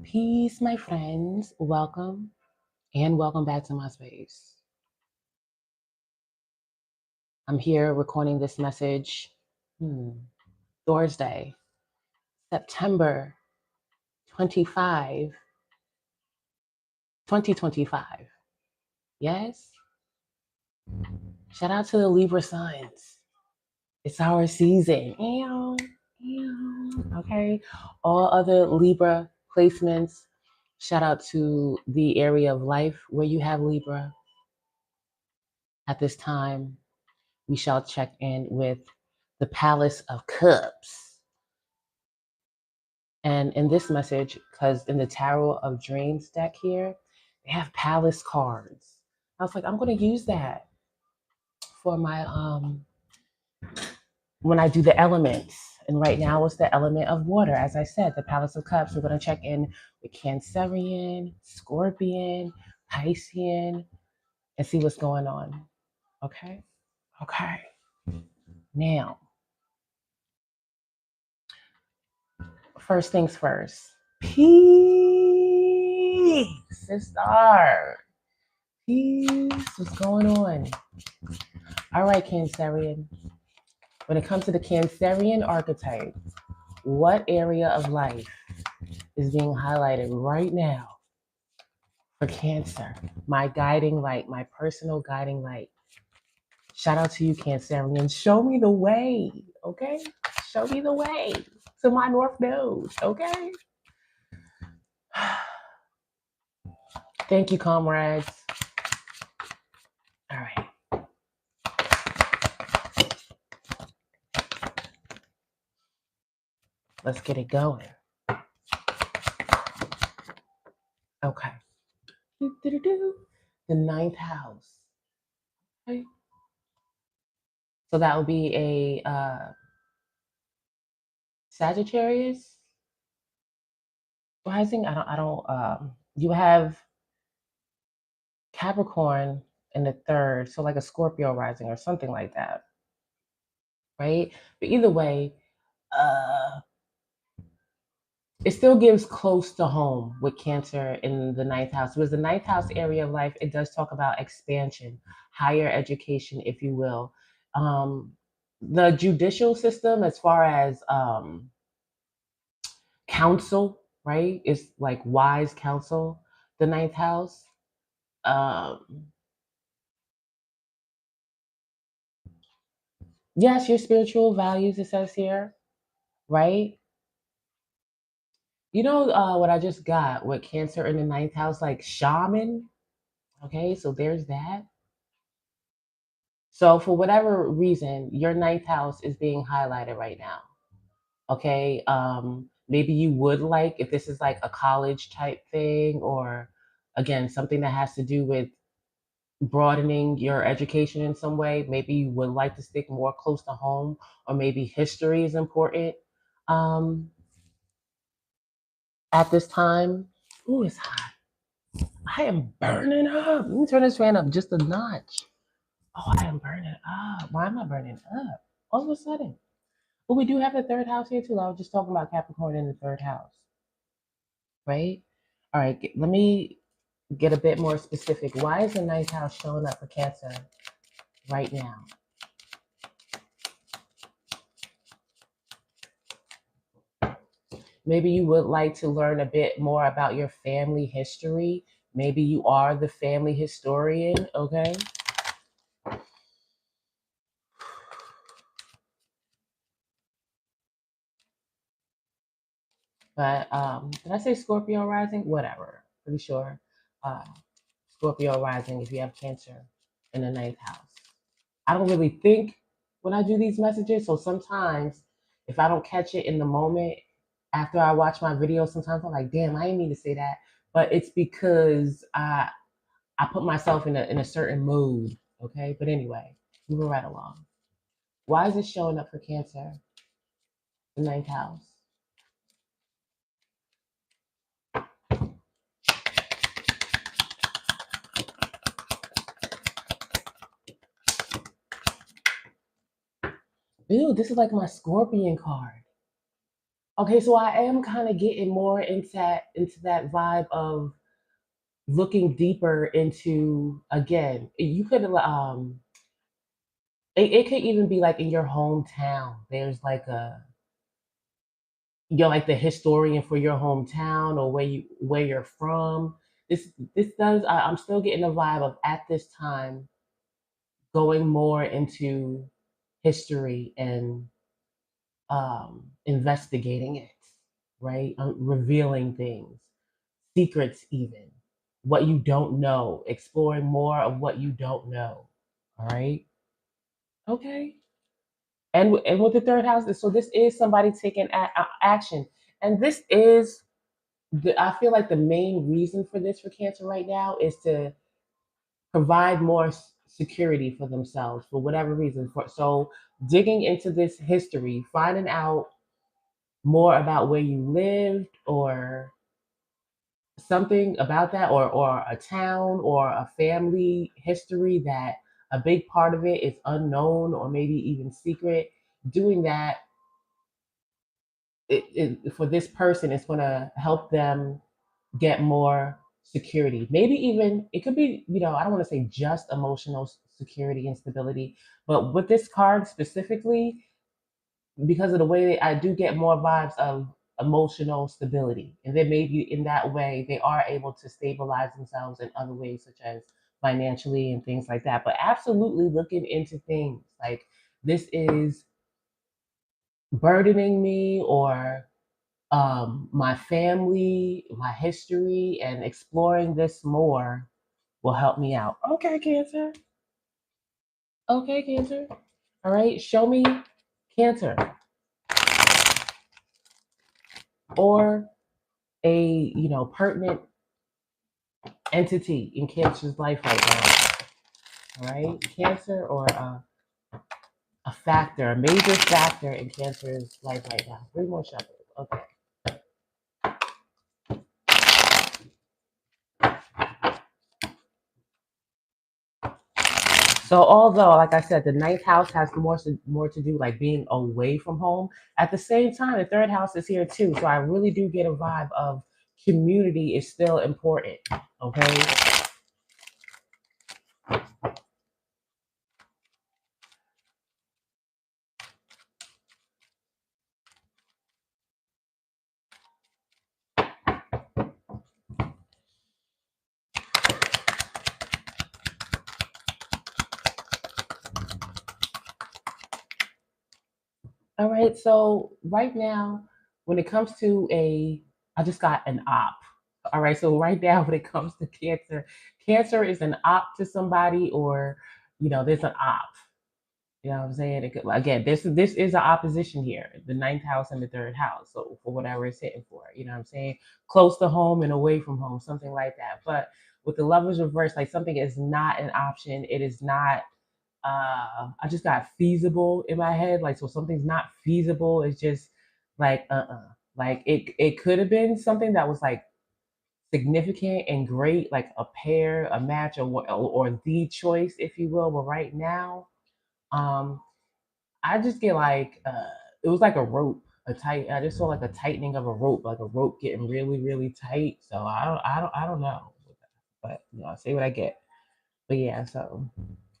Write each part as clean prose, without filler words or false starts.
Peace, my friends. Welcome and welcome back to my space. I'm here recording this message Thursday, September 25, 2025. Yes? Shout out to the Libra signs. It's our season. Ew, ew. Okay. All other Libra placements, shout out to the area of life where you have Libra. At this time, we shall check in with the Palace of Cups. And in this message, because in the Tarot of Dreams deck here, they have Palace cards. I was like, I'm going to use that for my when I do the elements. And right now it's the element of water. As I said, the Palace of Cups. We're going to check in with Cancerian, Scorpion, Piscean, and see what's going on. Okay? Okay. Now, first things first. Peace, sister. Peace. What's going on? All right, Cancerian. When it comes to the Cancerian archetype, what area of life is being highlighted right now for Cancer? My guiding light, my personal guiding light. Shout out to you, Cancerian. Show me the way, okay? Show me the way to my North Node, okay? Thank you, comrades. All right. Let's get it going. Okay. The ninth house. Okay. So that would be a Sagittarius rising. I don't. You have Capricorn in the third, so like a Scorpio rising or something like that, right? But either way, it still gives close to home with Cancer in the ninth house. Because the ninth house area of life, it does talk about expansion, higher education, if you will. The judicial system, as far as counsel, right, is like wise counsel, the ninth house. Yes, your spiritual values, it says here, right? You know what I just got with Cancer in the ninth house, like shaman. Okay, so there's that. So for whatever reason, your ninth house is being highlighted right now. Okay. Maybe you would like, if this is like a college type thing, or again, something that has to do with broadening your education in some way, maybe you would like to stick more close to home, or maybe history is important at this time. Ooh, it's hot. I am burning up. Let me turn this fan up just a notch. Oh, I am burning up. Why am I burning up? All of a sudden. But we do have the third house here too. I was just talking about Capricorn in the third house, right? All right, let me get a bit more specific. Why is the ninth house showing up for Cancer right now? Maybe you would like to learn a bit more about your family history. Maybe you are the family historian, okay? But did I say Scorpio rising? Whatever. Pretty sure Scorpio rising if you have Cancer in the ninth house. I don't really think when I do these messages. So sometimes if I don't catch it in the moment after I watch my video, sometimes I'm like, damn, I didn't mean to say that. But it's because I put myself in a certain mood. Okay. But anyway, moving right along. Why is it showing up for Cancer? The ninth house. Ew, this is like my Scorpion card. Okay, so I am kind of getting more into that vibe of looking deeper into, again, you could it could even be like in your hometown. There's like a, you're like the historian for your hometown or where you're from. This does, I'm still getting a vibe of at this time going more into history and investigating it, right? Revealing things, secrets, even what you don't know, exploring more of what you don't know. All right. Okay. And with the third house, so this is somebody taking action, and this is I feel like the main reason for this for Cancer right now is to provide more security for themselves for whatever reason. So digging into this history, finding out more about where you lived or something about that, or a town or a family history that a big part of it is unknown or maybe even secret. Doing that, for this person, it's going to help them get more security. Maybe even it could be, I don't want to say just emotional security and stability, but with this card specifically, because of the way I do get more vibes of emotional stability. And then maybe in that way, they are able to stabilize themselves in other ways, such as financially and things like that. But absolutely looking into things like this is burdening me, or my family, my history, and exploring this more will help me out. Okay, Cancer. Okay, Cancer. All right, show me Cancer or a pertinent entity in Cancer's life right now. All right, Cancer or a factor, a major factor in Cancer's life right now. Three more shuffles. Okay. So although, like I said, the ninth house has more to do like being away from home. At the same time, the third house is here too. So I really do get a vibe of community is still important. Okay. All right. So right now, when it comes to I just got an op. All right. So right now, when it comes to Cancer, Cancer is an op to somebody, or there's an op. You know what I'm saying? Again, this is an opposition here, the ninth house and the third house. So for whatever it's hitting for, you know what I'm saying? Close to home and away from home, something like that. But with the lovers reverse, like something is not an option. It is not. I just got feasible in my head. Like, so something's not feasible. It's just like like it could have been something that was like significant and great, like a pair, a match, or the choice, if you will. But right now, um I just get like it was like a rope, a tight. I just saw like a tightening of a rope, like a rope getting really, really tight. So I don't know, but I say what I get. But yeah, so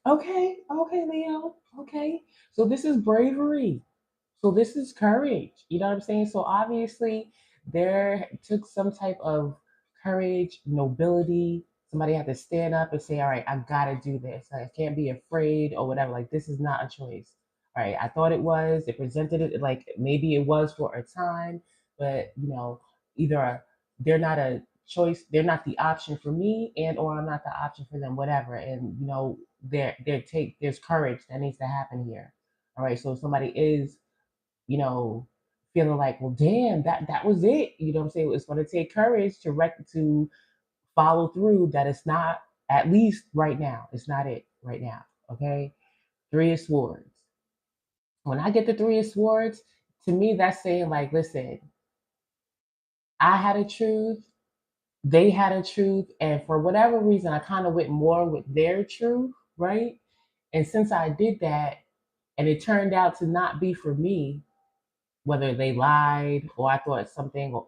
okay, okay, Leo, okay. So this is bravery. So this is courage. You know what I'm saying? So obviously there took some type of courage, nobility. Somebody had to stand up and say, all right, I gotta do this. I can't be afraid or whatever. Like this is not a choice. All right. I thought it was. It presented it like maybe it was for a time, but either they're not a choice, they're not the option for me, and or I'm not the option for them, whatever. And there's courage that needs to happen here. All right. So if somebody is you know, feeling like, well, damn, that was it. You know what I'm saying? It's going to take courage to follow through. That it's not, at least right now, it's not it right now. Okay, Three of Swords. When I get the Three of Swords, to me, that's saying like, listen, I had a truth, they had a truth, and for whatever reason, I kind of went more with their truth, right? And since I did that, and it turned out to not be for me, whether they lied or I thought something, or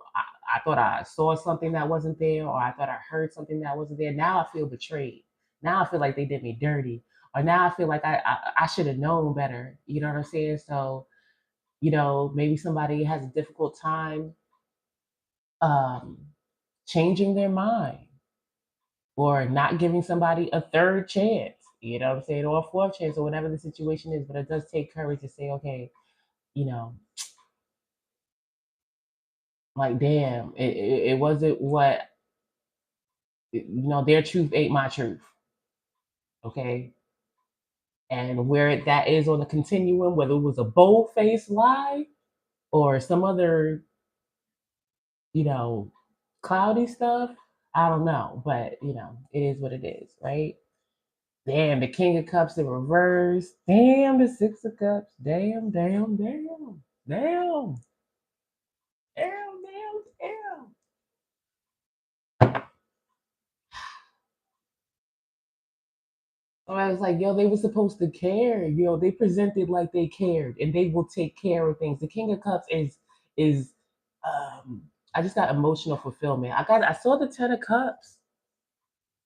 I thought I saw something that wasn't there, or I thought I heard something that wasn't there. Now I feel betrayed. Now I feel like they did me dirty, or now I feel like I should have known better. You know what I'm saying? So, maybe somebody has a difficult time um, changing their mind or not giving somebody a third chance. You know what I'm saying? Or a fourth chance or whatever the situation is. But it does take courage to say, okay, you know, like, damn, it wasn't what, their truth ain't my truth. Okay. And where that is on the continuum, whether it was a bold faced lie or some other, you know, cloudy stuff, I don't know. But, it is what it is, right? Damn, the King of Cups in reverse. Damn, the Six of Cups. Damn, damn, damn. Damn. Damn, damn, damn. So I was like, yo, they were supposed to care. They presented like they cared and they will take care of things. The King of Cups is um I just got emotional fulfillment. I saw the Ten of Cups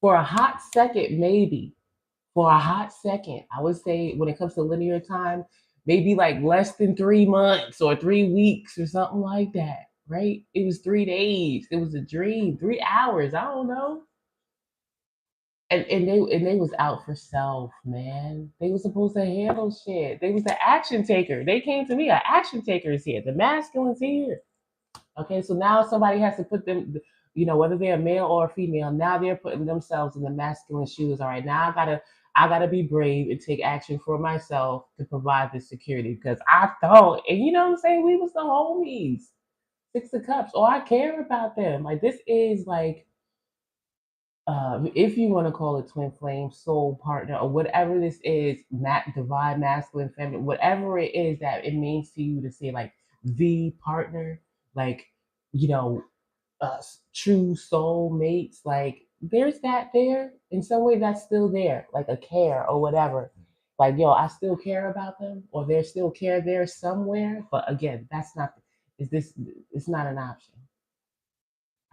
for a hot second, maybe. For a hot second. I would say when it comes to linear time, maybe like less than 3 months or 3 weeks or something like that. Right? It was 3 days. It was a dream. 3 hours. I don't know. And they was out for self, man. They was supposed to handle shit. They was the action taker. They came to me. An action taker is here. The masculine's here. Okay, so now somebody has to put them, whether they're a male or a female. Now they're putting themselves in the masculine shoes. All right, now I gotta be brave and take action for myself to provide this security because I thought, and you know what I'm saying, we was the homies. Six of Cups. Oh, I care about them. Like this is like if you want to call it twin flame, soul partner, or whatever this is, divine, masculine, feminine, whatever it is that it means to you to say like the partner, like, you know, true soul mates, like there's that there. In some way, that's still there, like a care or whatever. Like, yo, I still care about them, or there's still care there somewhere. But again, that's not, is this, it's not an option.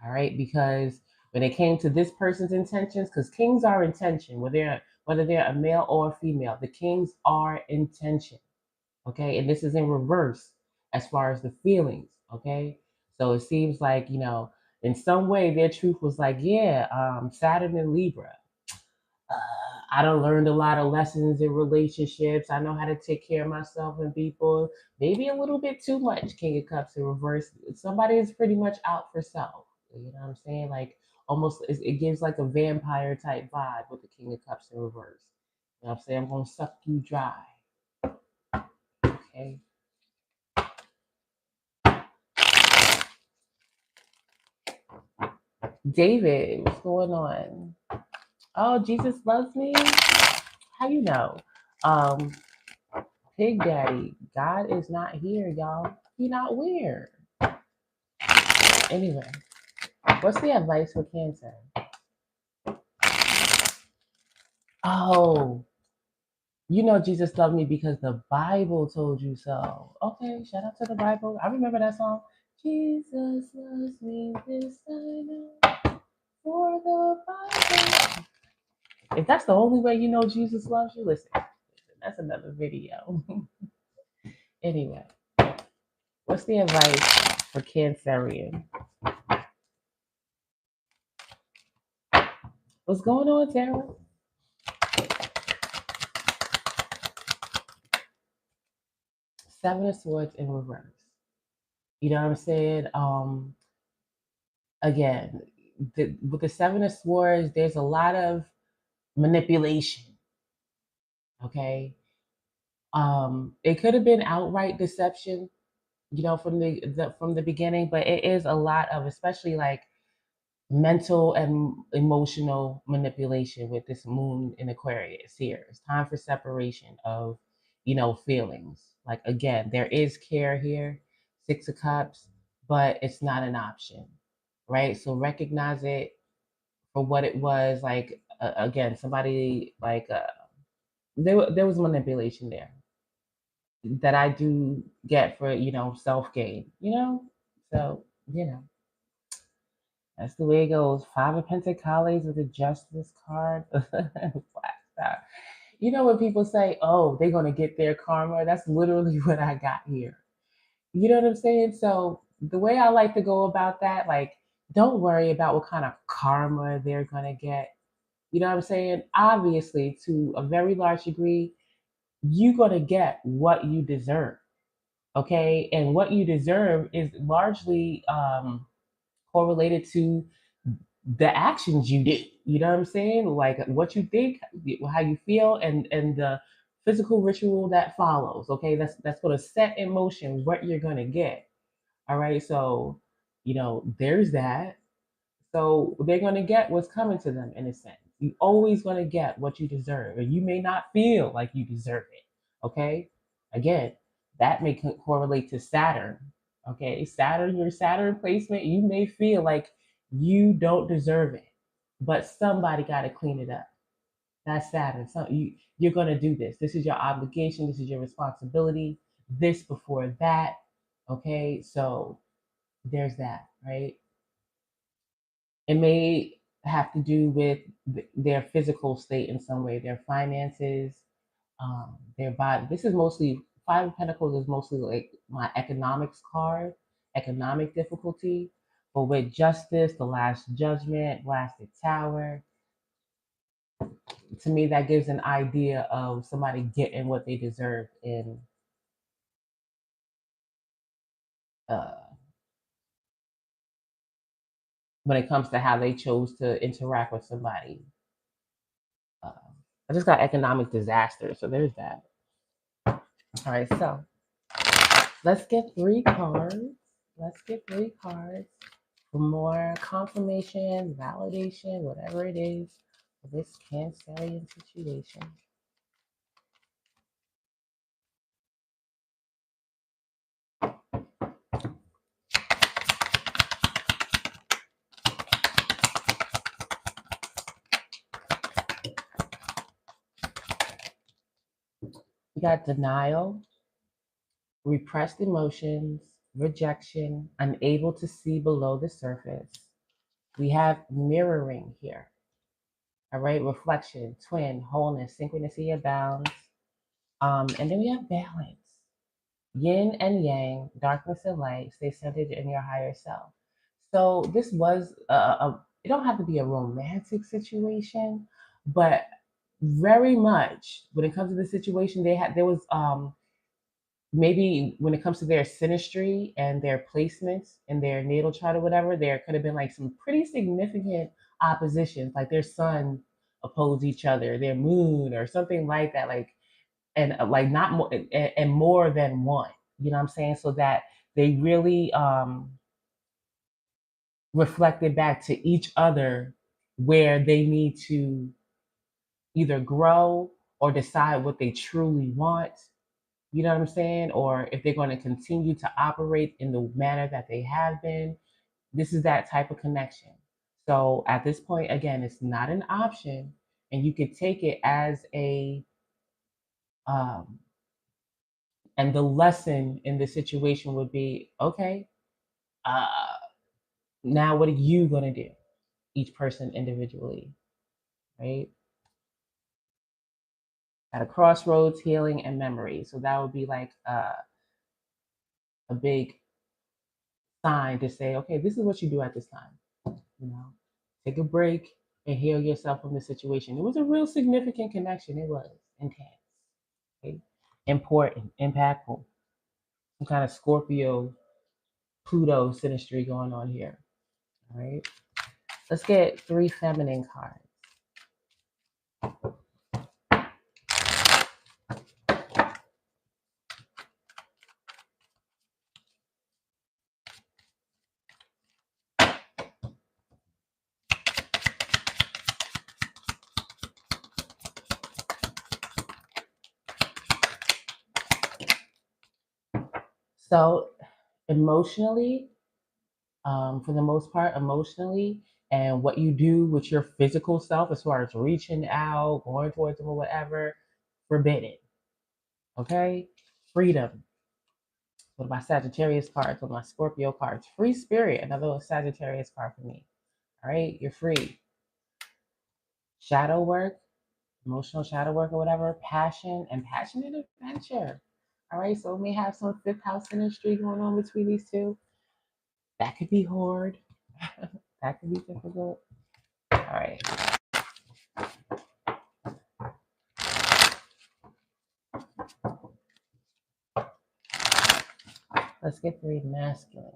All right, because when it came to this person's intentions, because kings are intention, whether they're a male or a female, the kings are intention. Okay, and this is in reverse as far as the feelings. Okay, so it seems like in some way their truth was like, yeah, Saturn and Libra. I done learned a lot of lessons in relationships. I know how to take care of myself and people. Maybe a little bit too much. King of Cups in reverse. Somebody is pretty much out for self. You know what I'm saying? Like almost, it gives like a vampire type vibe with the King of Cups in reverse. You know what I'm saying? I'm gonna suck you dry. Okay. David, what's going on? Oh, Jesus loves me. How you know? Um, Pig Daddy, God is not here, y'all. He not where? Anyway, what's the advice for Cancer? Oh, Jesus loved me because the Bible told you so. Okay, shout out to the Bible. I remember that song. Jesus loves me, this I know, for the Bible. If that's the only way you know Jesus loves you, listen, that's another video. Anyway, what's the advice for Cancerian? What's going on, Tara? Seven of Swords in reverse. You know what I'm saying? Again, with the Seven of Swords, there's a lot of manipulation. Okay. It could have been outright deception, from the beginning, but it is a lot of, especially like mental and emotional manipulation with this moon in Aquarius here. It's time for separation of, feelings. Like again, there is care here, Six of Cups, but it's not an option, right? So recognize it for what it was. Like again, somebody like there was manipulation there. that I do get for, self gain, So, that's the way it goes. Five of Pentacles with the Justice card. Blacked out. You know when people say, oh, they're going to get their karma? That's literally what I got here. You know what I'm saying? So the way I like to go about that, like, don't worry about what kind of karma they're going to get. You know what I'm saying? Obviously, to a very large degree, you're going to get what you deserve. Okay. And what you deserve is largely correlated to the actions you do. You know what I'm saying? Like what you think, how you feel, and the physical ritual that follows. Okay, that's going to set in motion what you're going to get. All right, so there's that. So they're going to get what's coming to them in a sense. You always going to get what you deserve, and you may not feel like you deserve it. Okay, again, that may correlate to Saturn. Okay, Saturn, your Saturn placement, you may feel like you don't deserve it, but somebody got to clean it up. That's Saturn. So you're going to do this. This is your obligation. This is your responsibility. This before that. Okay, so there's that, right? It may have to do with their physical state in some way, their finances, their body. This is mostly Five of Pentacles is mostly like my economics card, economic difficulty. But with Justice, the Last Judgment, Blasted Tower, to me that gives an idea of somebody getting what they deserve in uh, when it comes to how they chose to interact with somebody. Uh, I just got economic disaster, so there's that. All right, so let's get 3 cards. Let's get 3 cards for more confirmation, validation, whatever it is for this Cancerian situation. We got denial, repressed emotions, rejection, unable to see below the surface. We have mirroring here. All right, reflection, twin, wholeness, synchronicity abounds. And then we have balance. Yin and yang, darkness and light, stay centered in your higher self. So this was it don't have to be a romantic situation, but very much when it comes to the situation there was maybe when it comes to their synastry and their placements in their natal chart or whatever, there could have been like some pretty significant oppositions, like their sun opposed each other, their moon or something like that, like and like not more and more than one. You know what I'm saying? So that they really reflected back to each other where they need to either grow or decide what they truly want. You know what I'm saying? Or if they're going to continue to operate in the manner that they have been. This is that type of connection. So at this point, again, it's not an option, and you could take it as a um, and the lesson in this situation would be okay, uh, now what are you going to do? Each person individually, right? At a crossroads, healing and memory. So that would be like a big sign to say, okay, this is what you do at this time. Take a break and heal yourself from the situation. It was a real significant connection. It was intense, okay? Important, impactful. Some kind of Scorpio, Pluto synastry going on here. All right. Let's get 3 feminine cards. So emotionally, for the most part, emotionally, and what you do with your physical self as far as reaching out, going towards them or whatever, forbidden. Okay? freedom. One of my Sagittarius cards, one of my Scorpio cards. Free spirit, another Sagittarius card for me. All right, you're free. Shadow work, emotional shadow work or whatever, passion and passionate adventure. All right, so we may have some fifth house industry going on between these two. That could be hard. That could be difficult. All right. Let's get 3 masculine.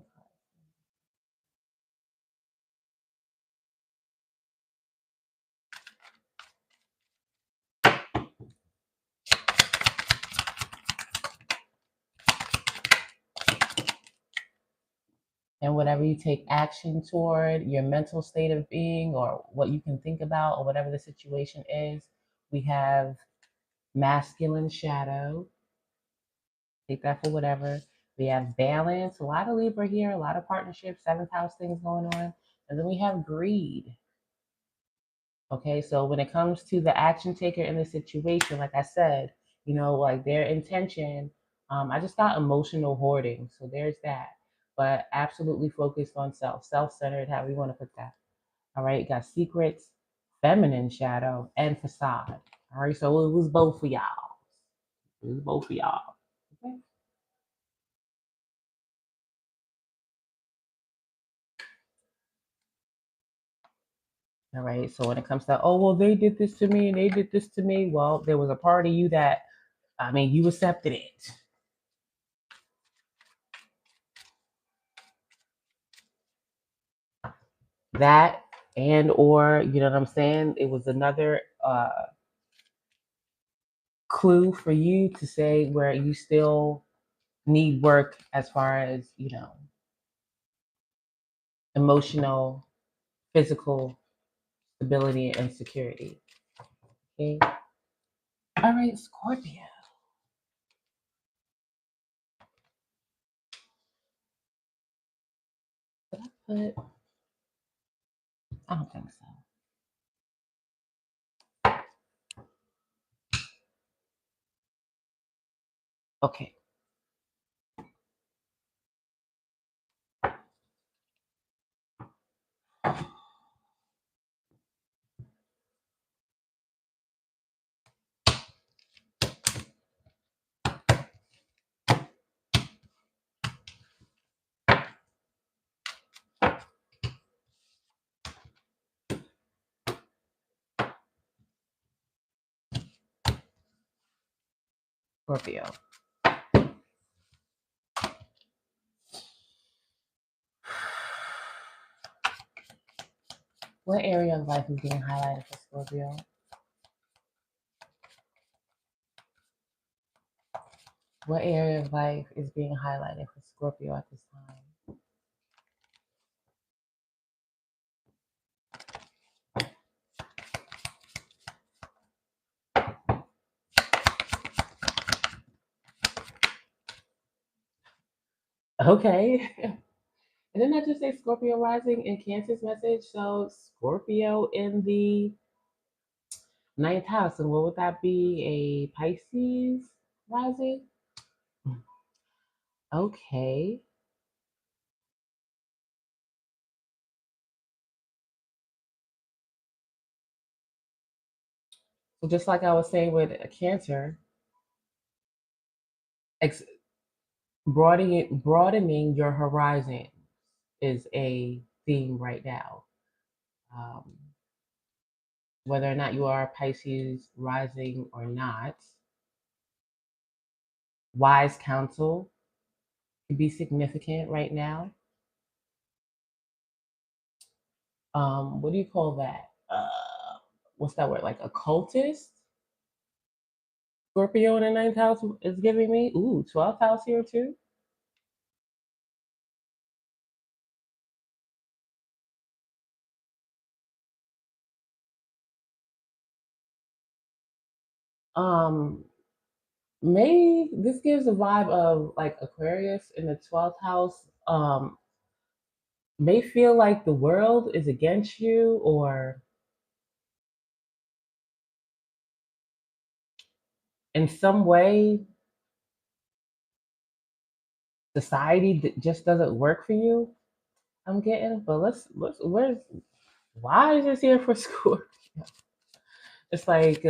And whatever you take action toward, your mental state of being, or what you can think about, or whatever the situation is, we have masculine shadow. Take that for whatever. We have balance, a lot of Libra here, a lot of partnerships, 7th house things going on. And then we have greed. Okay, so when it comes to the action taker in the situation, like I said, you know, like their intention, I just got emotional hoarding. So there's that. But absolutely focused on self, self-centered, however you want to put that. All right, got secrets, feminine shadow, and facade. All right, so it was both for y'all. It was both for y'all. Okay. All right, so when it comes to, oh, well, they did this to me and they did this to me, well, there was a part of you that, I mean, you accepted it. That and or, you know what I'm saying? It was another clue for you to say where you still need work as far as, you know, emotional, physical stability and security. Okay. All right, Scorpio. Did I put? I don't think so. Okay. Scorpio. What area of life is being highlighted for Scorpio? What area of life is being highlighted for Scorpio at this time? Okay. And didn't I just say Scorpio rising in Cancer's message? So Scorpio in the 9th house. And what would that be? A Pisces rising? Okay. So just like I was saying with a Cancer, ex- broadening your horizon is a theme right now. Um, whether or not you are Pisces rising or not, wise counsel can be significant right now. What do you call that? What's that word? Like occultist? Scorpio in the 9th house is giving me. Ooh, 12th house here too. Um, Maybe this gives a vibe of like Aquarius in the 12th house. May feel like the world is against you, or in some way society that just doesn't work for you. I'm getting, but where's why is this here for school? It's like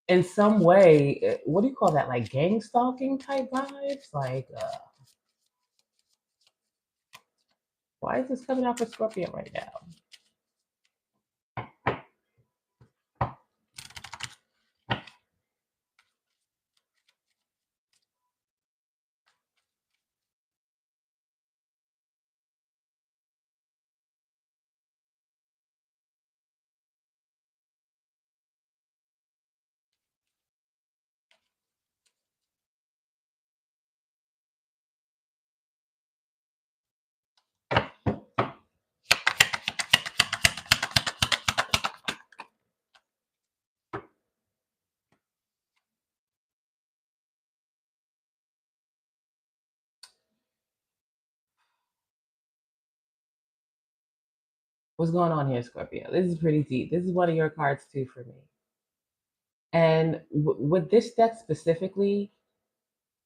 in some way, what do you call that? Like gang stalking type vibes. Like why is this coming out for Scorpio right now? What's going on here, Scorpio? This is pretty deep. This is one of your cards too for me. And with this deck specifically,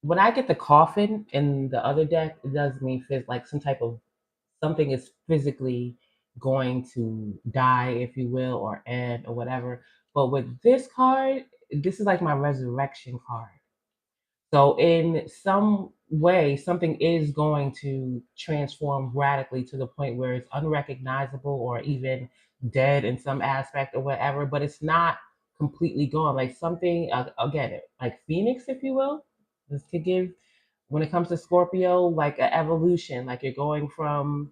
when I get the coffin in the other deck, it does mean like some type of something is physically going to die, if you will, or end or whatever. But with this card, this is like my resurrection card. So in some way, something is going to transform radically to the point where it's unrecognizable or even dead in some aspect or whatever, but it's not completely gone. Like something, again, like Phoenix, if you will, this could give, when it comes to Scorpio, like an evolution, like you're going from,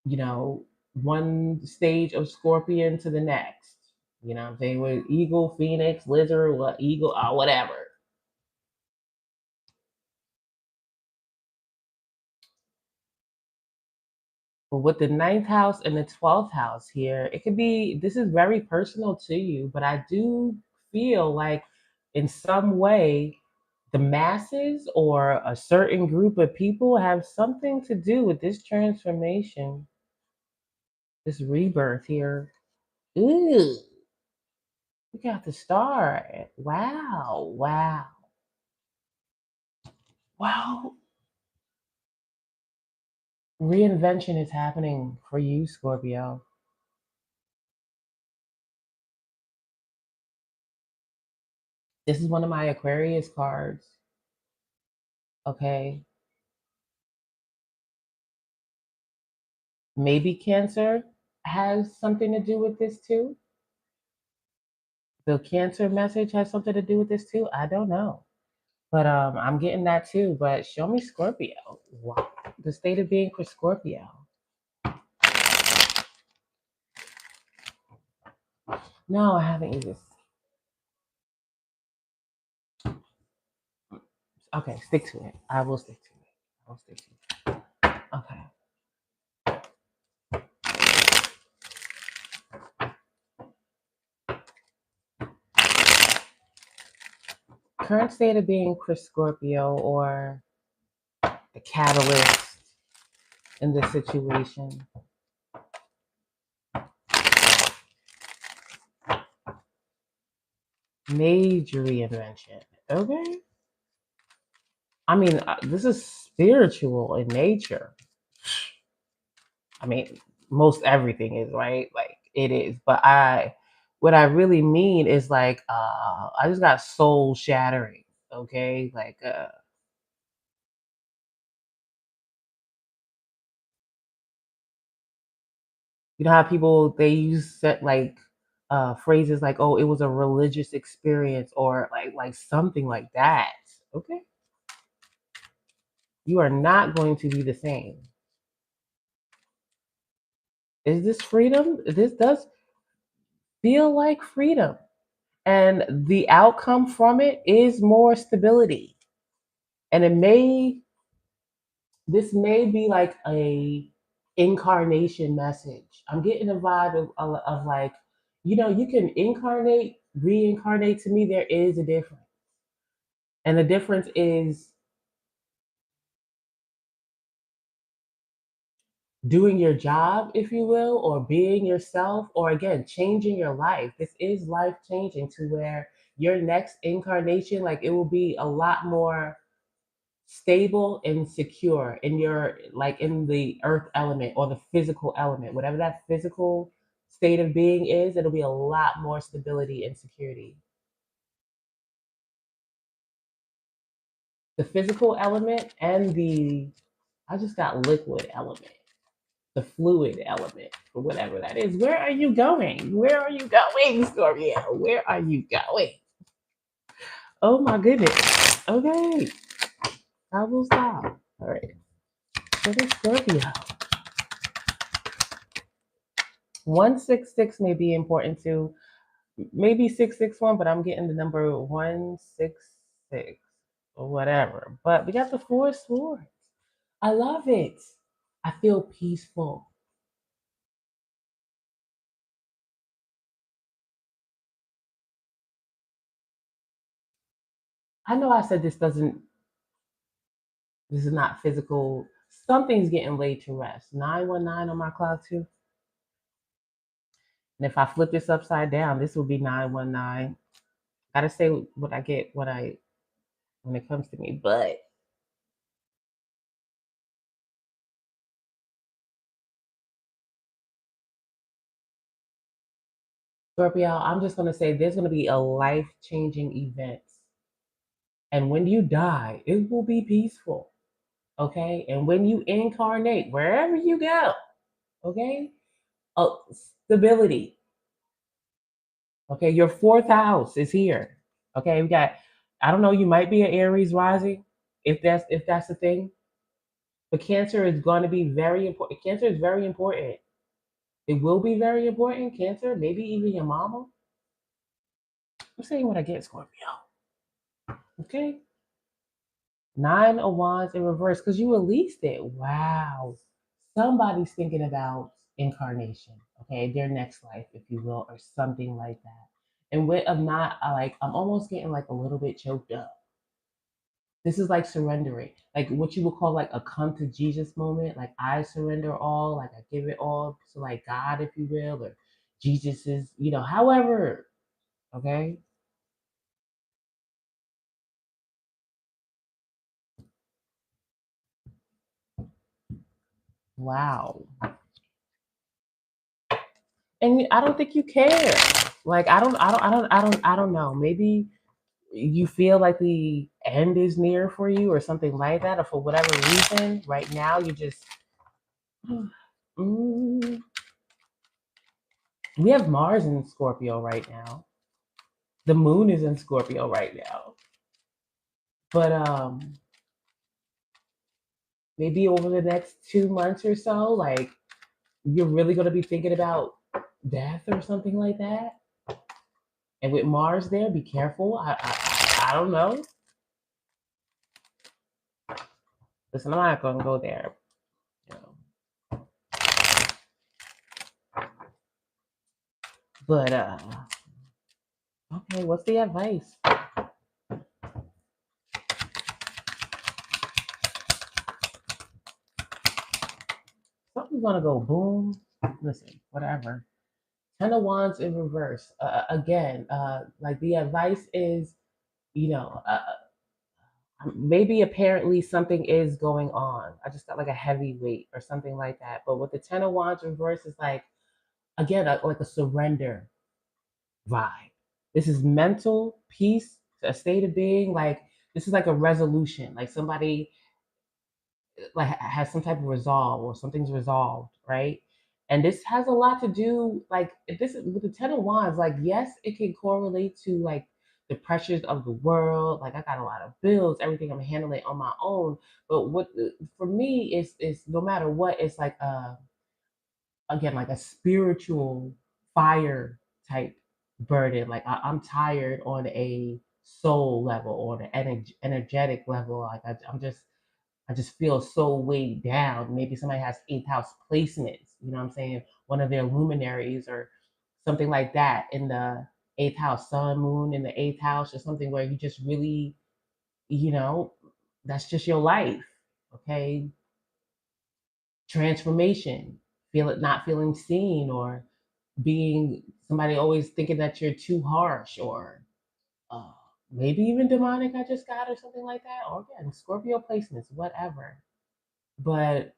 you know, one stage of Scorpion to the next. You know, they were eagle, phoenix, lizard, what eagle, whatever. But with the ninth house and the 12th house here, it could be, this is very personal to you, but I do feel like in some way, the masses or a certain group of people have something to do with this transformation, this rebirth here. Ooh, we got the star. Wow, wow, wow. Reinvention is happening for you, Scorpio. This is one of my Aquarius cards. Okay. Maybe Cancer has something to do with this too. The Cancer message has something to do with this too. I don't know. But I'm getting that too. But show me Scorpio. Wow. The state of being for Scorpio. No, I haven't used this. Okay, stick to it. I will stick to it. I will stick to it. Okay. Current state of being for Scorpio or the catalyst in this situation. Major reinvention. Okay. I mean, this is spiritual in nature. I mean, most everything is, right? Like it is. But what I really mean is like, I just got soul shattering. Okay. Like, you know how people, they use set like, phrases like, oh, it was a religious experience or like something like that. Okay. You are not going to be the same. Is this freedom? This does feel like freedom. And the outcome from it is more stability. And this may be like a incarnation message. I'm getting a vibe of like, you know, you can incarnate, reincarnate. To me, there is a difference. And the difference is doing your job, if you will, or being yourself, or again, changing your life. This is life changing to where your next incarnation, like it will be a lot more stable and secure in your, like in the earth element or the physical element, whatever that physical state of being is, it'll be a lot more stability and security. The physical element and the, I just got liquid element, the fluid element, or whatever that is. Where are you going? Where are you going, Scorpio? Where are you going? Oh my goodness. Okay, I will stop. All right. So this Scorpio. 166 may be important too. Maybe 661, but I'm getting the number 166 or whatever. But we got the Four Swords. I love it. I feel peaceful. I know I said this is not physical. Something's getting laid to rest. 919 on my clock too. And if I flip this upside down, this will be 919. Gotta say what I get, what I when it comes to me. But Scorpio, I'm just gonna say there's gonna be a life-changing event. And when you die, it will be peaceful. Okay. And when you incarnate, wherever you go, okay, stability. Okay. Your fourth house is here. Okay. We got, I don't know, you might be an Aries rising if that's the thing. But Cancer is going to be very important. Cancer is very important. It will be very important. Cancer, maybe even your mama. I'm saying what I get, Scorpio. Okay. Nine of Wands in reverse because you released it. Wow. Somebody's thinking about incarnation, okay, their next life, if you will, or something like that. And with of not like, I'm almost getting like a little bit choked up. This is like surrendering, like what you would call like a come to Jesus moment. Like I surrender all, like I give it all to like God, if you will, or Jesus is, however, okay. Wow. And I don't think you care. Like I don't know. Maybe you feel like the end is near for you or something like that, or for whatever reason, right now you just mm, we have Mars in Scorpio right now. The moon is in Scorpio right now. But maybe over the next 2 months or so, like you're really gonna be thinking about death or something like that. And with Mars there, be careful. I don't know. Listen, I'm not gonna go there. You know. But okay, what's the advice? Something's gonna go boom. Listen, whatever. Ten of Wands in reverse. Again, like the advice is, you know, uh, maybe apparently something is going on. I just got like a heavy weight or something like that. But with the Ten of Wands reverse, is like again like a surrender vibe. This is mental peace, a state of being. Like this is like a resolution. Like somebody like has some type of resolve or something's resolved, right? And this has a lot to do like if this with the Ten of Wands, like yes, it can correlate to like the pressures of the world. Like I got a lot of bills, everything I'm handling on my own. But what for me is no matter what, it's like again like a spiritual fire type burden. Like I'm tired on a soul level or the energetic level. Like I just feel so weighed down. Maybe somebody has eighth house placements, you know what I'm saying? One of their luminaries or something like that in the eighth house, sun, moon in the eighth house, or something where you just really, you know, that's just your life. Okay. Transformation, feel it not feeling seen or being somebody always thinking that you're too harsh or uh, maybe even demonic I just got or something like that. Or again, Scorpio placements, whatever. But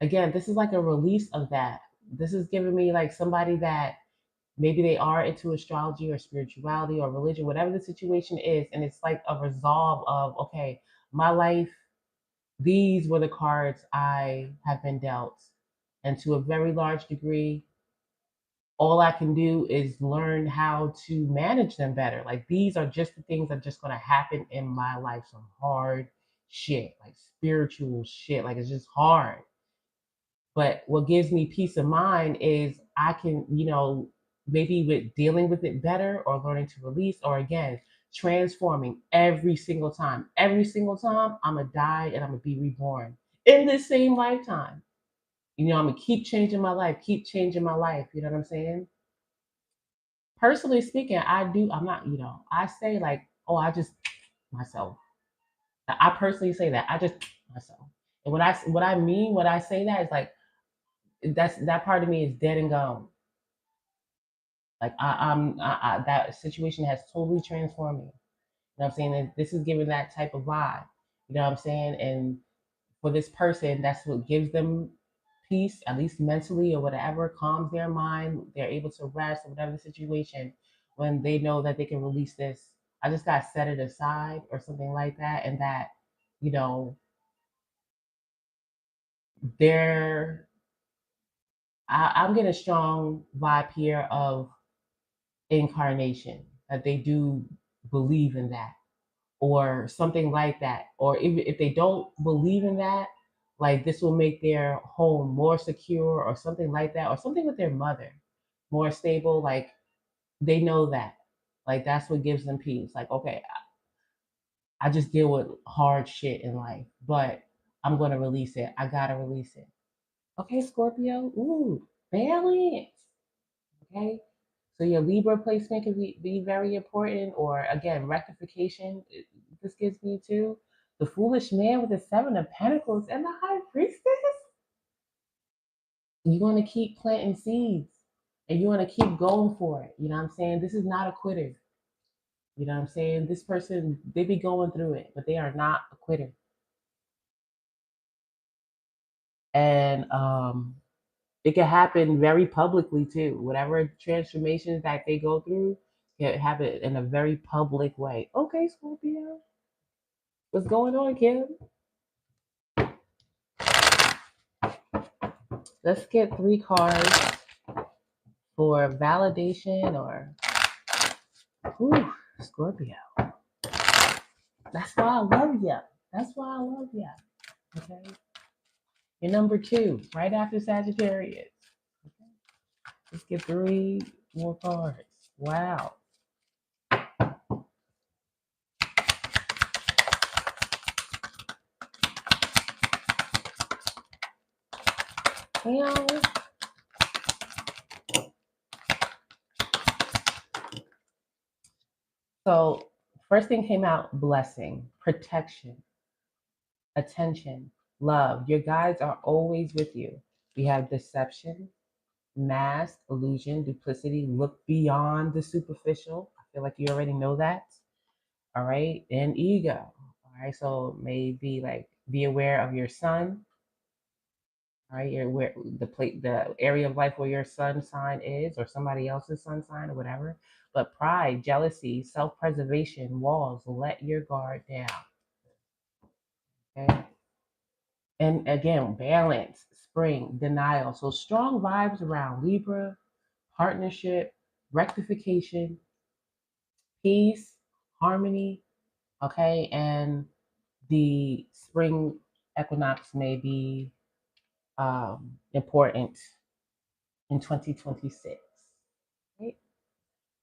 again, this is like a release of that. This is giving me like somebody that maybe they are into astrology or spirituality or religion, whatever the situation is, and it's like a resolve of, okay, my life, these were the cards I have been dealt. And to a very large degree, all I can do is learn how to manage them better. Like these are just the things that are just gonna happen in my life. Some hard shit, like spiritual shit. Like it's just hard. But what gives me peace of mind is I can, maybe with dealing with it better or learning to release or again, transforming every single time. Every single time I'm gonna die and I'm gonna be reborn in this same lifetime. I'm gonna keep changing my life, keep changing my life. You know what I'm saying? Personally speaking, I'm not, I say like, oh, I just myself. I personally say that. I just myself. And what I say that is like that part of me is dead and gone. Like that situation has totally transformed me. You know what I'm saying? And this is giving that type of vibe. You know what I'm saying? And for this person, that's what gives them peace, at least mentally or whatever, calms their mind. They're able to rest or whatever the situation when they know that they can release this. I just got to set it aside or something like that. And that, you know, they're, I'm getting a strong vibe here of incarnation, that they do believe in that or something like that. Or if they don't believe in that, like this will make their home more secure or something like that, or something with their mother more stable. Like they know that. Like that's what gives them peace. Like, okay, I just deal with hard shit in life, but I'm gonna release it. I gotta release it. Okay, Scorpio. Ooh, balance. Okay. So your Libra placement can be very important, or again, rectification. This gives me too. The foolish man with the seven of pentacles and the high priestess. You want to keep planting seeds and you want to keep going for it. You know what I'm saying? This is not a quitter. You know what I'm saying? This person, they be going through it, but they are not a quitter. And it can happen very publicly too. Whatever transformations that they go through can happen in a very public way. Okay, Scorpio, what's going on, Kim? Let's get 3 cards for validation or ooh, Scorpio. That's why I love you. That's why I love you. Okay. You're number 2, right after Sagittarius. Okay. Let's get 3 more cards. Wow. Damn. So first thing came out, blessing, protection, attention, love. Your guides are always with you. We have deception, mask, illusion, duplicity, look beyond the superficial. I feel like you already know that. All right. And ego. All right. So maybe like be aware of your sun. All right. Where the area of life where your sun sign is, or somebody else's sun sign or whatever. But pride, jealousy, self-preservation, walls, let your guard down. Okay. And again, balance, spring, denial. So strong vibes around Libra, partnership, rectification, peace, harmony. Okay. And the spring equinox may be important in 2026. Right?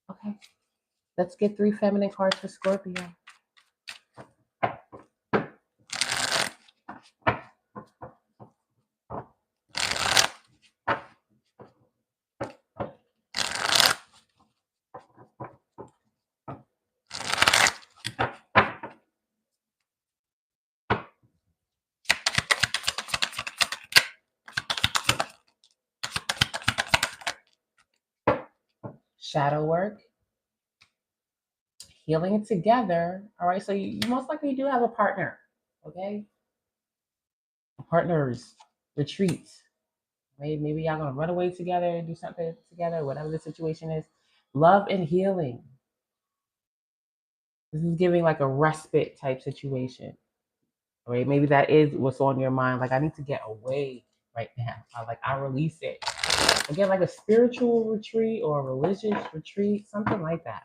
Okay. Let's get 3 feminine cards for Scorpio. Shadow work, healing it together. All right, so you most likely do have a partner. Okay, a partner's retreat. Maybe y'all gonna run away together, do something together, whatever the situation is. Love and healing. This is giving like a respite type situation. All right, maybe that is what's on your mind. Like, I need to get away right now. I release it. Again, like a spiritual retreat or a religious retreat, something like that.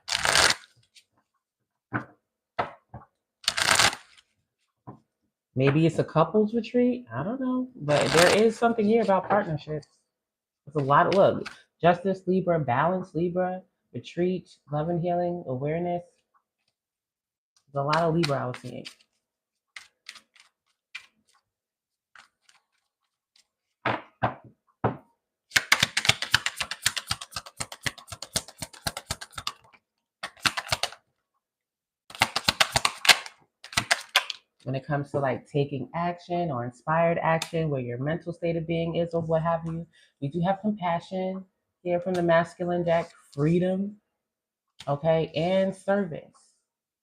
Maybe it's a couples retreat. I don't know. But there is something here about partnerships. There's a lot of look. Justice, Libra, balance, Libra, retreat, love and healing, awareness. There's a lot of Libra I was seeing. When it comes to like taking action or inspired action, where your mental state of being is or what have you, we do have compassion here from the masculine deck, freedom, okay, and service.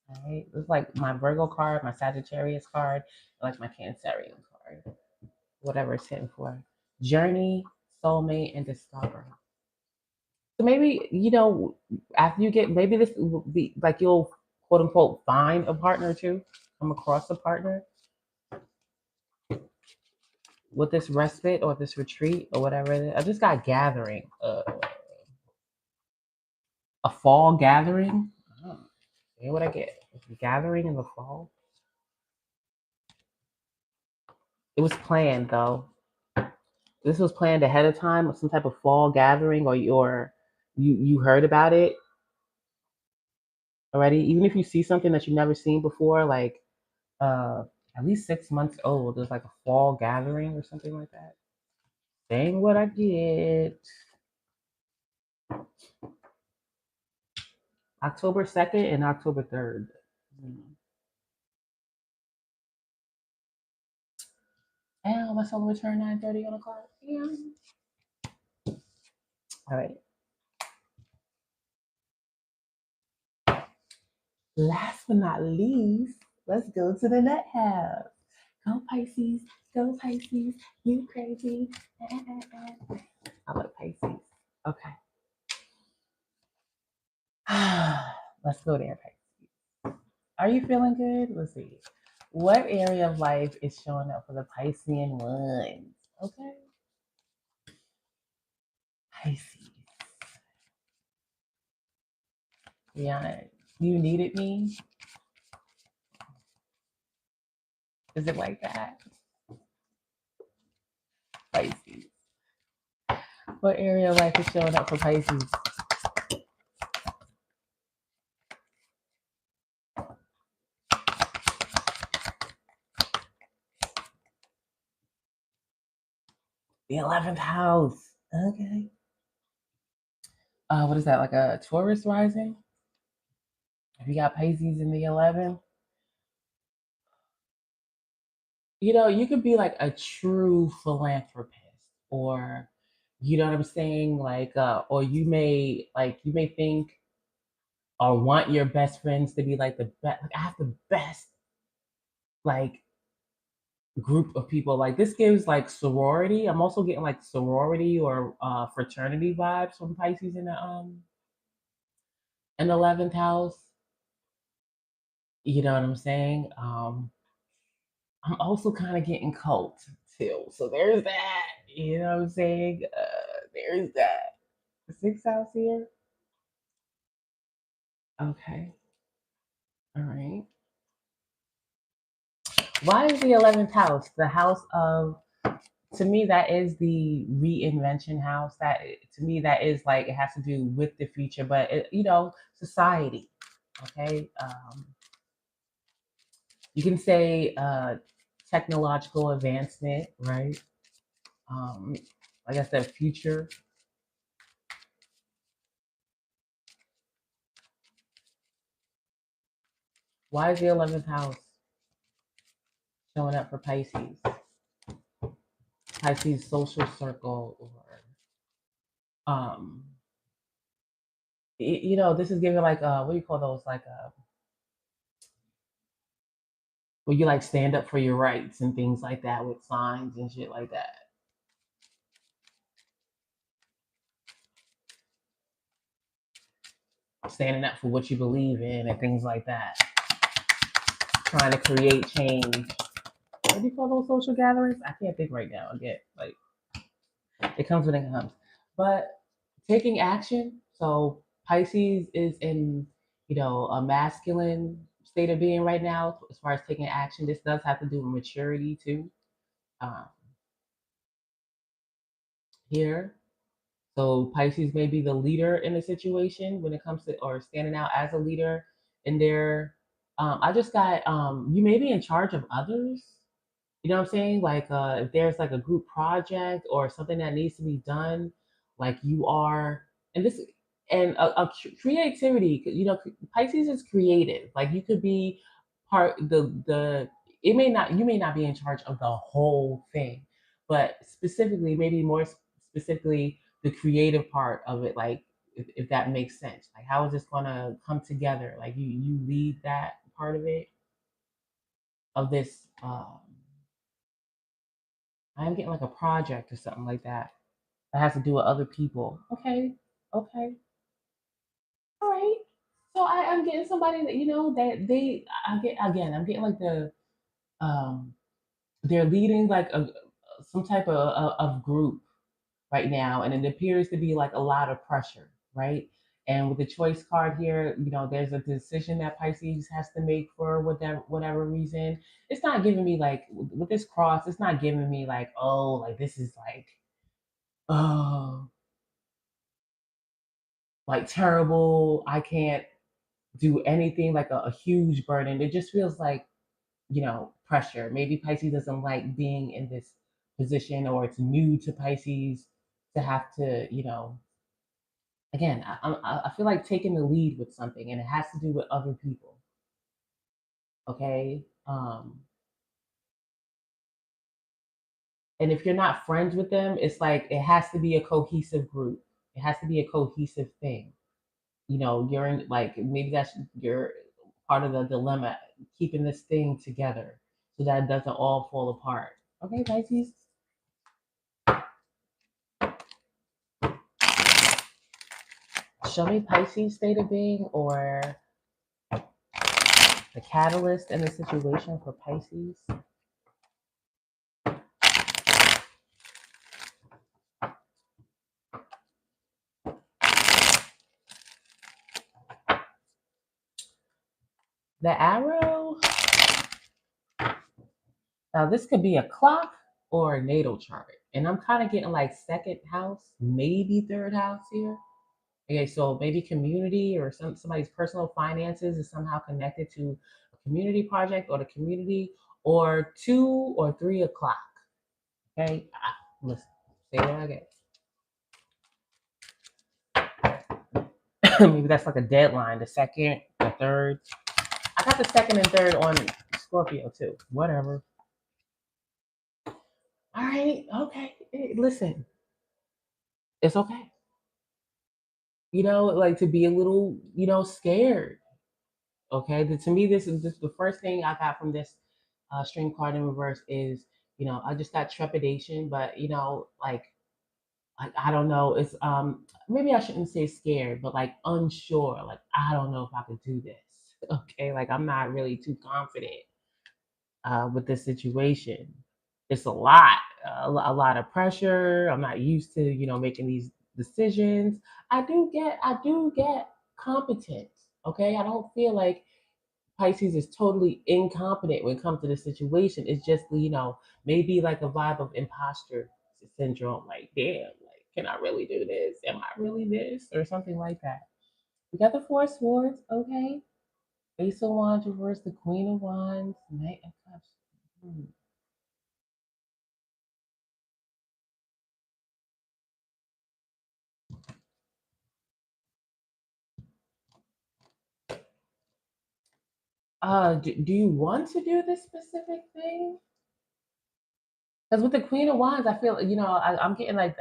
All right, it's like my Virgo card, my Sagittarius card, like my Cancerian card, whatever it's hitting for. Journey, soulmate, and discover. So maybe, after you get, maybe this will be like you'll quote unquote find a partner too, come across a partner with this respite or this retreat or whatever it is. I just got gathering, a fall gathering. Oh, see what I get? Gathering in the fall. It was planned though. This was planned ahead of time, some type of fall gathering, or you heard about it already. Even if you see something that you've never seen before, like uh, at least 6 months old, there's like a fall gathering or something like that. Saying what I get. October 2nd and October 3rd. And my solar return 9:30 on the clock. Yeah. All right. Last but not least, let's go to the nut house. Go Pisces, go Pisces, you crazy. I like Pisces. Okay. Let's go there, Pisces. Are you feeling good? Let's see. What area of life is showing up for the Piscean ones? Okay. Pisces. Rihanna, you needed me? Is it like that? Pisces. What area of life is showing up for Pisces? The 11th house. Okay. What is that? Like a Taurus rising? If you got Pisces in the 11th, you could be like a true philanthropist, or you know what I'm saying? Like, or you may think or want your best friends to be like the best. Like, I have the best like group of people. Like, this gives like sorority. I'm also getting like sorority or fraternity vibes from Pisces in the 11th house. You know what I'm saying? I'm also kind of getting cult too. So there's that. You know what I'm saying? There's that. The sixth house here. Okay. All right. Why is the 11th house the house of? To me, that is the reinvention house. That to me, that is like it has to do with the future, but society. Okay. You can say technological advancement, right? Um, like I said, future. Why is the 11th house showing up for Pisces? Pisces social circle, or this is giving like what do you call those, like Where you like stand up for your rights and things like that with signs and shit like that. Standing up for what you believe in and things like that. Trying to create change. What do you call those social gatherings? I can't think right now. I get like it comes when it comes. But taking action. So Pisces is in, a masculine state of being right now as far as taking action. This does have to do with maturity too. Um, here. So Pisces may be the leader in the situation when it comes to or standing out as a leader in their I just got you may be in charge of others. You know what I'm saying? Like if there's like a group project or something that needs to be done, like you are and this and creativity, Pisces is creative. Like you could be part the it may not you may not be in charge of the whole thing, but specifically maybe more specifically the creative part of it, like if that makes sense. Like how is this gonna come together? Like you lead that part of it of this I'm getting like a project or something like that that has to do with other people. Okay, okay, all right. So I'm getting somebody that that they I get again. I'm getting like um they're leading like some type of group right now, and it appears to be like a lot of pressure, right? And with the choice card here, there's a decision that Pisces has to make for whatever reason. It's not giving me like with this cross. It's not giving me like like this is oh like terrible. I can't do anything like a huge burden. It just feels like pressure. Maybe Pisces doesn't like being in this position, or it's new to Pisces to have to again, I feel like taking the lead with something, and it has to do with other people. Okay, and if you're not friends with them, it's like it has to be a cohesive group. It has to be a cohesive thing. You're in like maybe that's you're part of the dilemma, keeping this thing together so that it doesn't all fall apart. Okay, Pisces. Show me Pisces state of being or the catalyst in the situation for Pisces. The arrow. Now this could be a clock or a natal chart. And I'm kind of getting like second house, maybe third house here. Okay, so maybe community or somebody's personal finances is somehow connected to a community project or the community, or 2 or 3 o'clock. Okay, listen, say what I get. Maybe that's like a deadline. The second, the third. I got the second and third on Scorpio too. Whatever. All right. Okay. Hey, listen, it's okay. Like to be a little, scared. Okay. To me, this is just the first thing I got from this string card in reverse is, I just got trepidation, but like I don't know. It's maybe I shouldn't say scared, but like unsure. Like I don't know if I could do this. Okay. Like I'm not really too confident with this situation. It's a lot, a lot of pressure. I'm not used to, making these decisions. I do get competence. Okay, I don't feel like Pisces is totally incompetent when it comes to the situation. It's just, maybe like a vibe of imposter syndrome. Like, damn, like, can I really do this? Am I really this? Or something like that. We got the Four of Swords. Okay. Ace of Wands reverse, the Queen of Wands, Knight of Cups. Hmm. Do you want to do this specific thing? Because with the Queen of Wands, I feel I'm getting like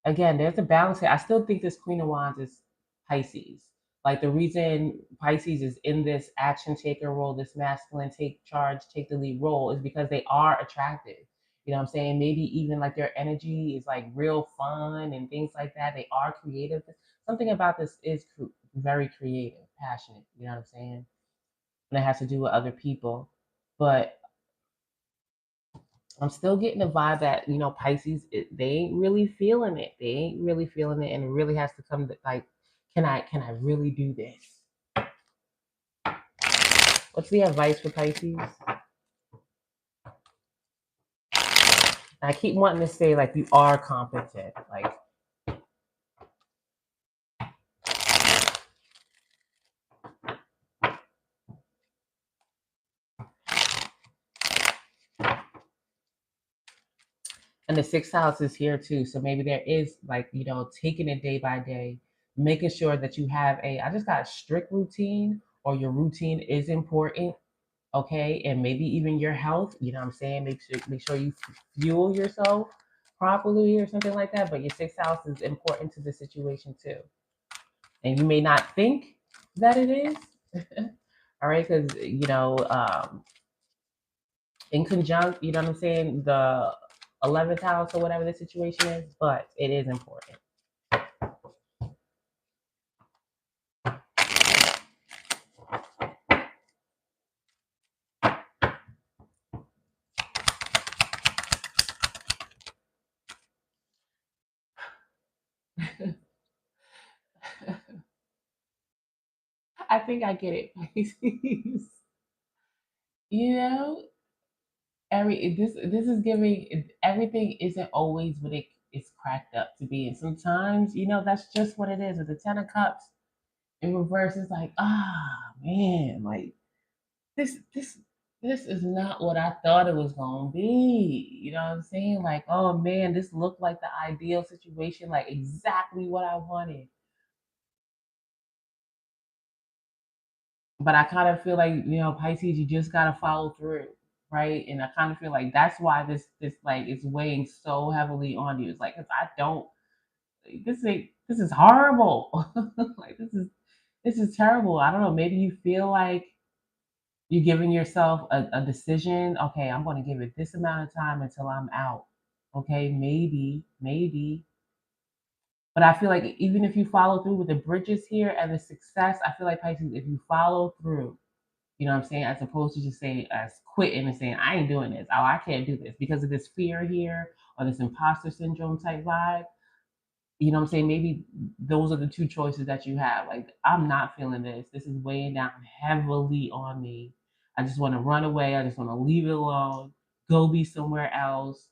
again, there's a balance here. I still think this Queen of Wands is Pisces. Like the reason Pisces is in this action taker role, this masculine take charge, take the lead role, is because they are attractive. You know what I'm saying? Maybe even like their energy is like real fun and things like that. They are creative. Something about this is very creative, passionate. You know what I'm saying? And it has to do with other people. But I'm still getting the vibe that, Pisces, they ain't really feeling it. They ain't really feeling it, and it really has to come to like, can I really do this? What's the advice for Pisces? I keep wanting to say like you are competent, like. And the sixth house is here too. So maybe there is like, taking it day by day, making sure that you have I just got a strict routine, or your routine is important. Okay. And maybe even your health, you know what I'm saying? Make sure you fuel yourself properly or something like that. But your sixth house is important to the situation too. And you may not think that it is. All right. Because, in conjunct, you know what I'm saying? The 11th house or whatever the situation is, but it is important. I think I get it, Pisces. You know, this is giving, everything isn't always what it's cracked up to be, and sometimes that's just what it is. With the Ten of Cups in reverse, it's like, man, like this is not what I thought it was gonna be. You know what I'm saying? Like, oh man, this looked like the ideal situation, like exactly what I wanted. But I kind of feel like, Pisces, you just gotta follow through, right? And I kind of feel like that's why this like is weighing so heavily on you. It's like, because I don't, this is horrible. Like this is terrible. I don't know. Maybe you feel like you're giving yourself a decision. Okay, I'm going to give it this amount of time until I'm out. Okay, maybe. But I feel like even if you follow through with the bridges here and the success, I feel like Pisces, if you follow through, you know what I'm saying, as opposed to just saying, as quitting and saying, I ain't doing this. Oh, I can't do this because of this fear here or this imposter syndrome type vibe. You know what I'm saying? Maybe those are the two choices that you have. Like, I'm not feeling this. This is weighing down heavily on me. I just want to run away. I just want to leave it alone, go be somewhere else.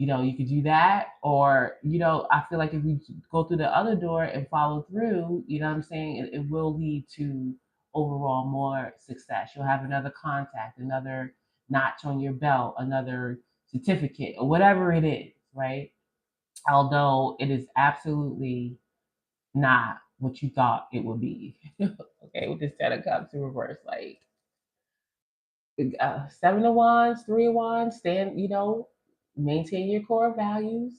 You could do that. Or, I feel like if you go through the other door and follow through, you know what I'm saying? It will lead to overall more success. You'll have another contact, another notch on your belt, another certificate, or whatever it is, right? Although it is absolutely not what you thought it would be. Okay, with this Ten of Cups in reverse, like Seven of Wands, Three of Wands, stand, maintain your core values,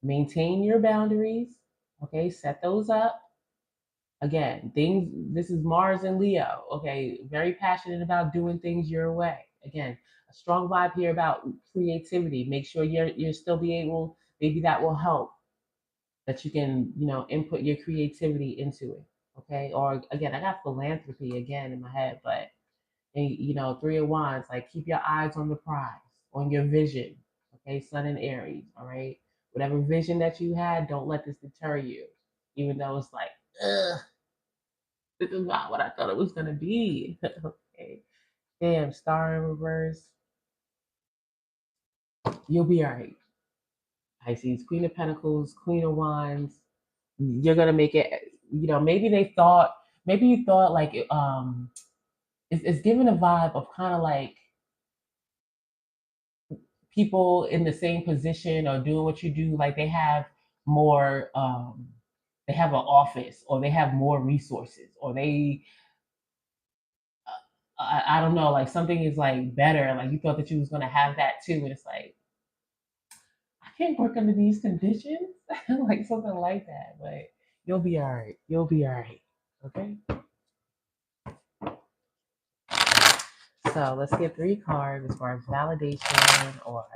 maintain your boundaries. Okay, set those up. Again, things. This is Mars and Leo. Okay, very passionate about doing things your way. Again, a strong vibe here about creativity. Make sure you're still be able. Maybe that will help, that you can, input your creativity into it. Okay. Or again, I got philanthropy again in my head, but Three of Wands, like keep your eyes on the prize, on your vision. Okay. Sun and Aries. All right. Whatever vision that you had, don't let this deter you. Even though it's like, ugh, this is not what I thought it was gonna be. Okay. Damn, Star in reverse. You'll be all right. Pisces, Queen of Pentacles, Queen of Wands. You're gonna make it. Maybe you thought like it's giving a vibe of kind of like people in the same position or doing what you do, like they have more, they have an office, or they have more resources, or they, I don't know, like something is like better. Like you thought that you was gonna have that too, and it's like I can't work under these conditions, like something like that, but. You'll be all right. You'll be all right. Okay. So let's get 3 cards as far as validation or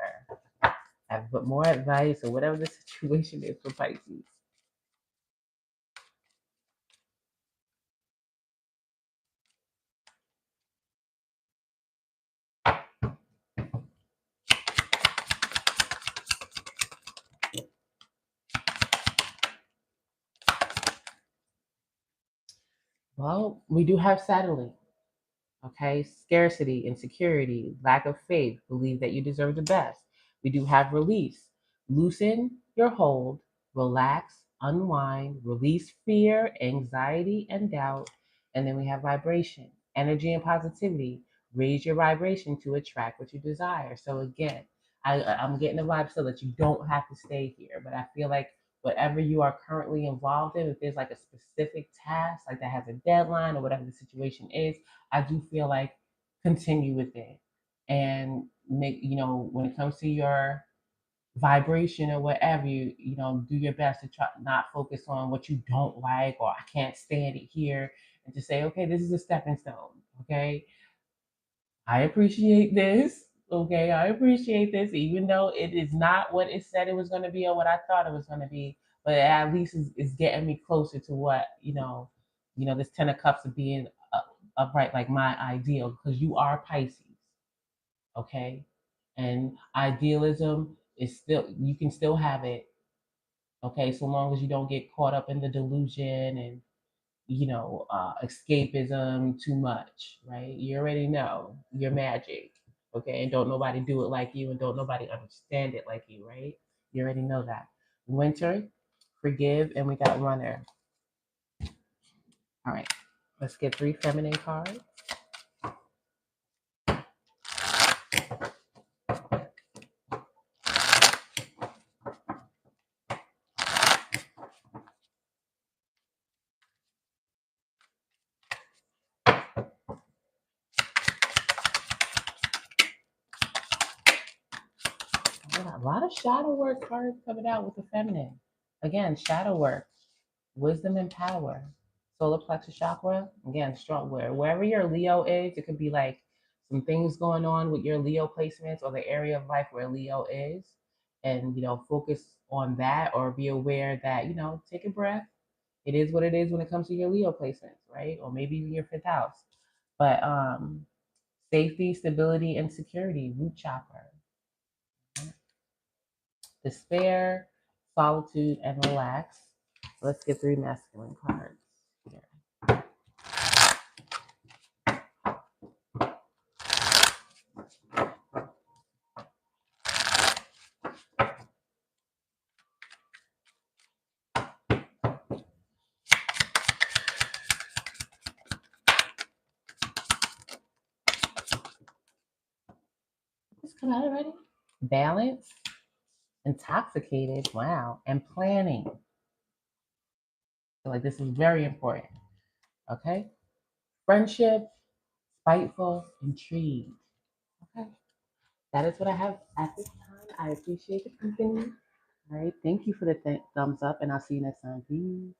but more advice or whatever the situation is for Pisces. Well, we do have settling. Okay, scarcity, insecurity, lack of faith, believe that you deserve the best. We do have release. Loosen your hold, relax, unwind, release fear, anxiety, and doubt. And then we have vibration, energy, and positivity. Raise your vibration to attract what you desire. So again, I'm getting a vibe so that you don't have to stay here, but I feel like whatever you are currently involved in, if there's like a specific task, like that has a deadline or whatever the situation is, I do feel like continue with it and make, when it comes to your vibration or whatever, do your best to try not focus on what you don't like or I can't stand it here, and to say, okay, this is a stepping stone. Okay, I appreciate this. Okay, I appreciate this, even though it is not what it said it was going to be or what I thought it was going to be, but at least is getting me closer to what, this 10 of Cups of being upright, like my ideal, because you are Pisces, okay? And idealism is still, you can still have it, okay? So long as you don't get caught up in the delusion and escapism too much, right? You already know you're magic, okay? And don't nobody do it like you, and don't nobody understand it like you, right? You already know that. Winter, forgive, and we got runner. All right, let's get 3 feminine cards. A lot of shadow work cards coming out with the feminine. Again, shadow work, wisdom and power, solar plexus chakra. Again, strong wherever your Leo is, it could be like some things going on with your Leo placements or the area of life where Leo is, and focus on that or be aware that take a breath. It is what it is when it comes to your Leo placements, right? Or maybe even your 5th house. But safety, stability, and security, root chakra. Despair, solitude, and relax. Let's get 3 masculine cards here. This come out already? Balance, intoxicated, wow, and planning. So like this is very important. Okay? Friendship, spiteful, intrigued. Okay. That is what I have at this time. I appreciate the company. All right. Thank you for the thumbs up, and I'll see you next time. Peace.